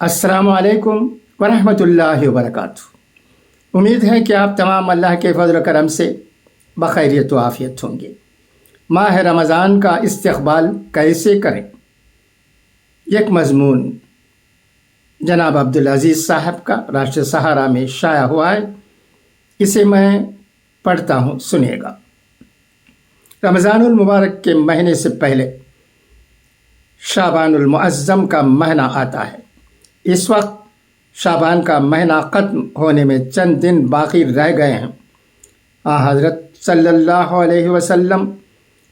السلام علیکم ورحمۃ اللہ وبرکاتہ۔ امید ہے کہ آپ تمام اللہ کے فضل و کرم سے بخیریت و عافیت ہوں گے۔ ماہ رمضان کا استقبال کیسے کریں؟ ایک مضمون جناب عبدالعزیز صاحب کا راشٹر سہارا میں شائع ہوا ہے، اسے میں پڑھتا ہوں، سنیے گا۔ رمضان المبارک کے مہینے سے پہلے شعبان المعظم کا مہینہ آتا ہے۔ اس وقت شعبان کا مہینہ ختم ہونے میں چند دن باقی رہ گئے ہیں۔ حضرت صلی اللہ علیہ وسلم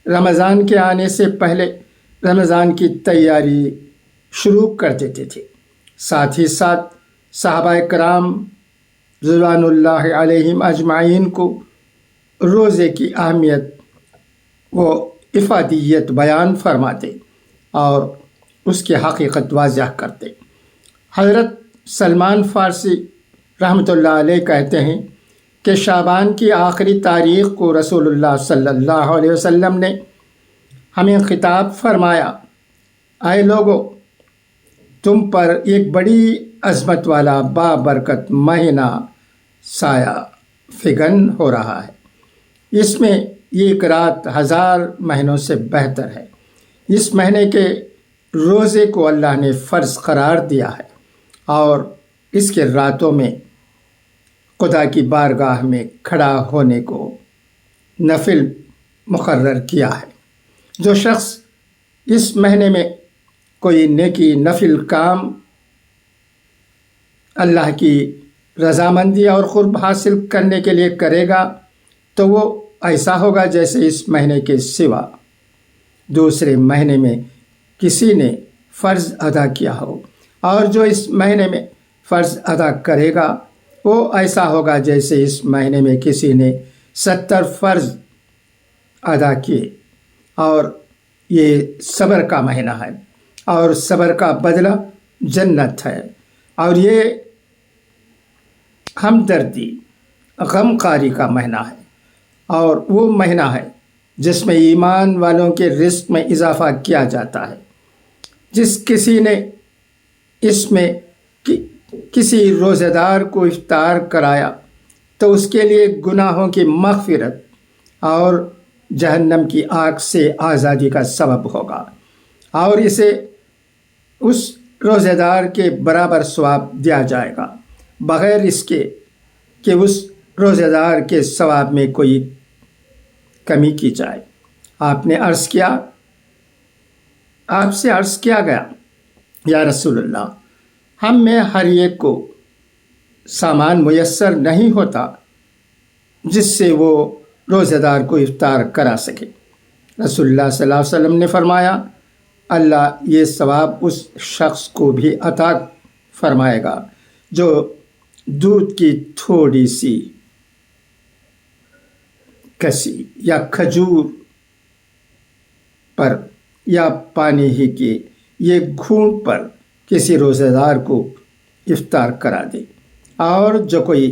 رمضان کے آنے سے پہلے رمضان کی تیاری شروع کر دیتے تھے۔ ساتھ ہی ساتھ صحابہ کرام رضوان اللہ علیہم اجمعین کو روزے کی اہمیت و افادیت بیان فرماتے اور اس کی حقیقت واضح کرتے۔ حضرت سلمان فارسی رحمۃ اللہ علیہ کہتے ہیں کہ شعبان کی آخری تاریخ کو رسول اللہ صلی اللہ علیہ وسلم نے ہمیں خطاب فرمایا، اے لوگو، تم پر ایک بڑی عظمت والا بابرکت مہینہ سایہ فگن ہو رہا ہے۔ اس میں ایک رات 1000 مہینوں سے بہتر ہے۔ اس مہینے کے روزے کو اللہ نے فرض قرار دیا ہے اور اس کے راتوں میں خدا کی بارگاہ میں کھڑا ہونے کو نفل مقرر کیا ہے۔ جو شخص اس مہینے میں کوئی نیکی نفل کام اللہ کی رضامندی اور قرب حاصل کرنے کے لیے کرے گا تو وہ ایسا ہوگا جیسے اس مہینے کے سوا دوسرے مہینے میں کسی نے فرض ادا کیا ہو، اور جو اس مہینے میں فرض ادا کرے گا وہ ایسا ہوگا جیسے اس مہینے میں کسی نے 70 فرض ادا کیے۔ اور یہ صبر کا مہینہ ہے اور صبر کا بدلہ جنت ہے، اور یہ ہمدردی غمخواری کا مہینہ ہے، اور وہ مہینہ ہے جس میں ایمان والوں کے رزق میں اضافہ کیا جاتا ہے۔ جس کسی نے اس میں کسی روزہ دار کو افطار کرایا تو اس کے لیے گناہوں کی مغفرت اور جہنم کی آگ سے آزادی کا سبب ہوگا، اور اسے اس روزہ دار کے برابر ثواب دیا جائے گا، بغیر اس کے کہ اس روزہ دار کے ثواب میں کوئی کمی کی جائے۔ آپ سے عرض کیا گیا، یا رسول اللہ، ہم میں ہر ایک کو سامان میسر نہیں ہوتا جس سے وہ روزہ دار کو افطار کرا سکے۔ رسول اللہ صلی اللہ علیہ وسلم نے فرمایا، اللہ یہ ثواب اس شخص کو بھی عطا فرمائے گا جو دودھ کی تھوڑی سی کسی یا کھجور پر یا پانی ہی کے یہ گھونٹ پر کسی روزہ دار کو افطار کرا دے، اور جو کوئی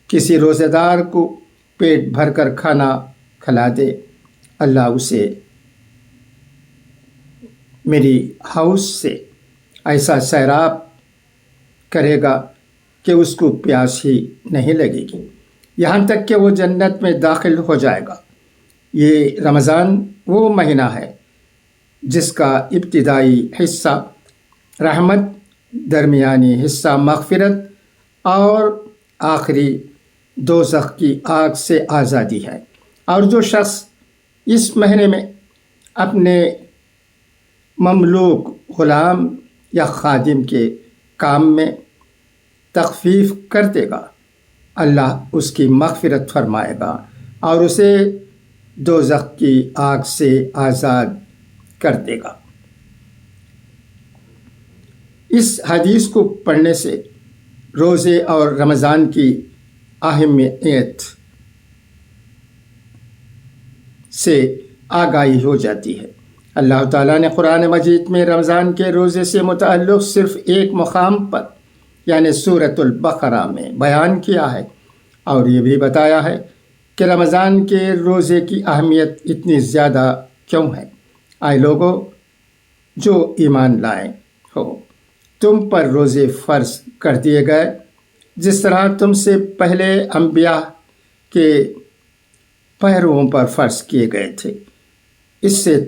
کسی روزہ دار کو پیٹ بھر کر کھانا کھلا دے، اللہ اسے میری حوض سے ایسا سیراب کرے گا کہ اس کو پیاس ہی نہیں لگے گی، یہاں تک کہ وہ جنت میں داخل ہو جائے گا۔ یہ رمضان وہ مہینہ ہے جس کا ابتدائی حصہ رحمت، درمیانی حصہ مغفرت اور آخری دوزخ کی آگ سے آزادی ہے۔ اور جو شخص اس مہینے میں اپنے مملوک، غلام یا خادم کے کام میں تخفیف کر دے گا، اللہ اس کی مغفرت فرمائے گا اور اسے دوزخ کی آگ سے آزاد کر دے گا۔ اس حدیث کو پڑھنے سے روزے اور رمضان کی اہمیت سے آگاہی ہو جاتی ہے۔ اللہ تعالیٰ نے قرآن مجید میں رمضان کے روزے سے متعلق صرف ایک مقام پر یعنی سورۃ البقرہ میں بیان کیا ہے، اور یہ بھی بتایا ہے کہ رمضان کے روزے کی اہمیت اتنی زیادہ کیوں ہے۔ اے لوگو جو ایمان لائے ہو، تم پر روزے فرض کر دیے گئے جس طرح تم سے پہلے انبیاء کے پیرووں پر فرض کیے گئے تھے۔ اس سے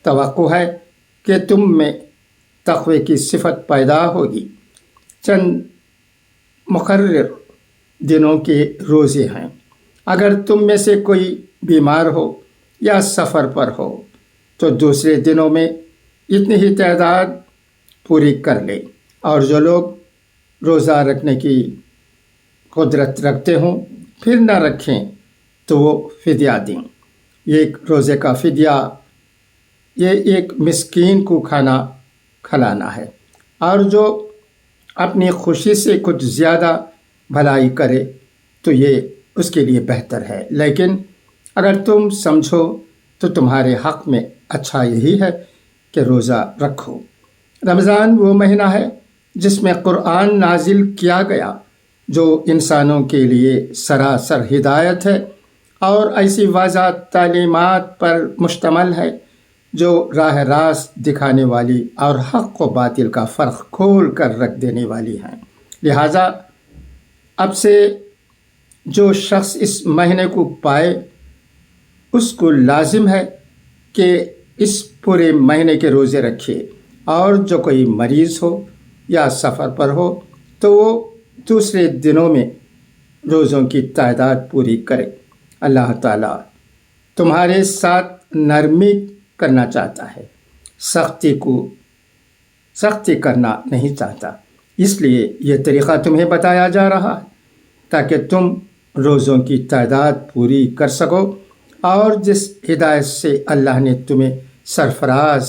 توقع ہے کہ تم میں تقوی کی صفت پیدا ہوگی۔ چند مقرر دنوں کے روزے ہیں۔ اگر تم میں سے کوئی بیمار ہو یا سفر پر ہو تو دوسرے دنوں میں اتنی ہی تعداد پوری کر لے، اور جو لوگ روزہ رکھنے کی قدرت رکھتے ہوں پھر نہ رکھیں تو وہ فدیہ دیں۔ ایک روزے کا فدیہ یہ ایک مسکین کو کھانا کھلانا ہے، اور جو اپنی خوشی سے کچھ زیادہ بھلائی کرے تو یہ اس کے لیے بہتر ہے، لیکن اگر تم سمجھو تو تمہارے حق میں اچھا یہی ہے کہ روزہ رکھو۔ رمضان وہ مہینہ ہے جس میں قرآن نازل کیا گیا، جو انسانوں کے لیے سراسر ہدایت ہے اور ایسی واضح تعلیمات پر مشتمل ہے جو راہ راست دکھانے والی اور حق و باطل کا فرق کھول کر رکھ دینے والی ہیں۔ لہٰذا اب سے جو شخص اس مہینے کو پائے اس کو لازم ہے کہ اس پورے مہینے کے روزے رکھے، اور جو کوئی مریض ہو یا سفر پر ہو تو وہ دوسرے دنوں میں روزوں کی تعداد پوری کرے۔ اللہ تعالیٰ تمہارے ساتھ نرمی کرنا چاہتا ہے، سختی کرنا نہیں چاہتا، اس لیے یہ طریقہ تمہیں بتایا جا رہا ہے تاکہ تم روزوں کی تعداد پوری کر سکو، اور جس ہدایت سے اللہ نے تمہیں سرفراز